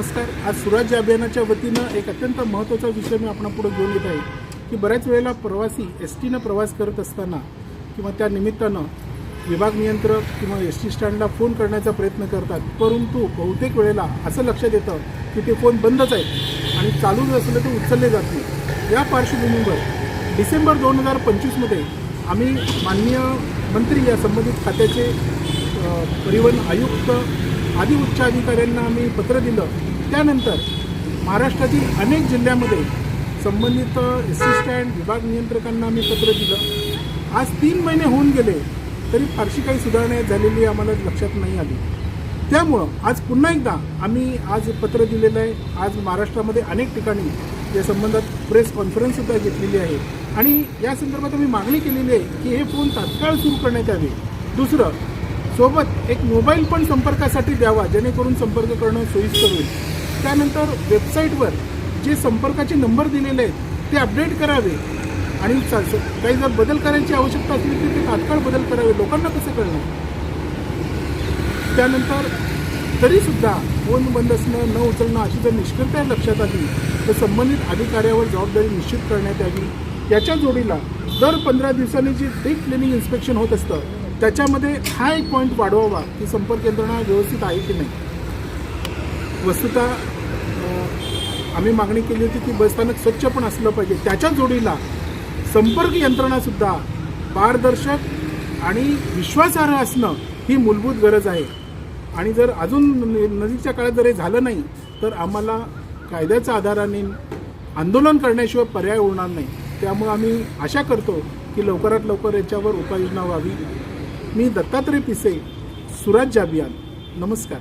नमस्कार. आज स्वराज्य अभियानाच्या वतीनं एक अत्यंत महत्त्वाचा विषय मी आपणापुढे घेऊन येत आहे की बऱ्याच वेळेला प्रवासी एसटीनं प्रवास करत असताना किंवा त्या निमित्तानं विभाग नियंत्रक किंवा एसटी स्टँडला फोन करण्याचा प्रयत्न करतात, परंतु बहुतेक वेळेला असं लक्षात येतं की ते फोन बंदच आहेत आणि चालूच असलं ते उचलले जात नाही. या पार्श्वभूमीवर डिसेंबर 2025मध्ये आम्ही माननीय मंत्री या संबंधित खात्याचे परिवहन आयुक्त आदी उच्च अधिकाऱ्यांना आम्ही पत्र दिलं. त्यानंतर महाराष्ट्रातील अनेक जिल्ह्यामध्ये संबंधित एसटी स्टँड विभाग नियंत्रकांना आम्ही पत्र दिलं. आज 3 महिने होऊन गेले तरी फारशी काही सुधारणा झालेली आम्हाला लक्षात नाही आली. त्यामुळं आज पुन्हा एकदा आम्ही आज पत्र दिलेलं आहे. आज महाराष्ट्रामध्ये अनेक ठिकाणी या संबंधात प्रेस कॉन्फरन्ससुद्धा घेतलेली आहे आणि या संदर्भात आम्ही मागणी केलेली आहे की हे फोन तात्काळ सुरू करण्यात यावे. दुसरं, सोबत एक मोबाईल पण संपर्कासाठी द्यावा जेणेकरून संपर्क करणं सोयीस्कर होईल. त्यानंतर वेबसाईटवर जे संपर्काचे नंबर दिलेले आहेत ते अपडेट करावे आणि काही जर बदल करायची आवश्यकता असली तर ते तात्काळ बदल करावे. लोकांना कसं कळणार? त्यानंतर तरीसुद्धा फोन बंद असणं न उचलणं अशी जर निष्क्रियता लक्षात आली तर संबंधित अधिकाऱ्यावर जबाबदारी निश्चित करण्यात यावी. याच्या जोडीला दर 15 दिवसांनी जी डीप क्लिनिंग इन्स्पेक्शन होत असतं त्याच्यामध्ये हा एक पॉईंट वाढवावा की संपर्क यंत्रणा व्यवस्थित आहे की नाही. वस्तुतः आम्ही मागणी केली होती की बसस्थानक स्वच्छ पण असलं पाहिजे. त्याच्या जोडीला संपर्क यंत्रणासुद्धा पारदर्शक आणि विश्वासार्ह असणं ही मूलभूत गरज आहे. आणि जर अजून नजीकच्या काळात जर हे झालं नाही तर आम्हाला कायद्याच्या आधाराने आंदोलन करण्याशिवाय पर्याय उरणार नाही. त्यामुळे आम्ही आशा करतो की लवकरात लवकर याच्यावर उपाययोजना व्हावी. मी दत्तात्रय पिसे, स्वराज्य अभियान. नमस्कार.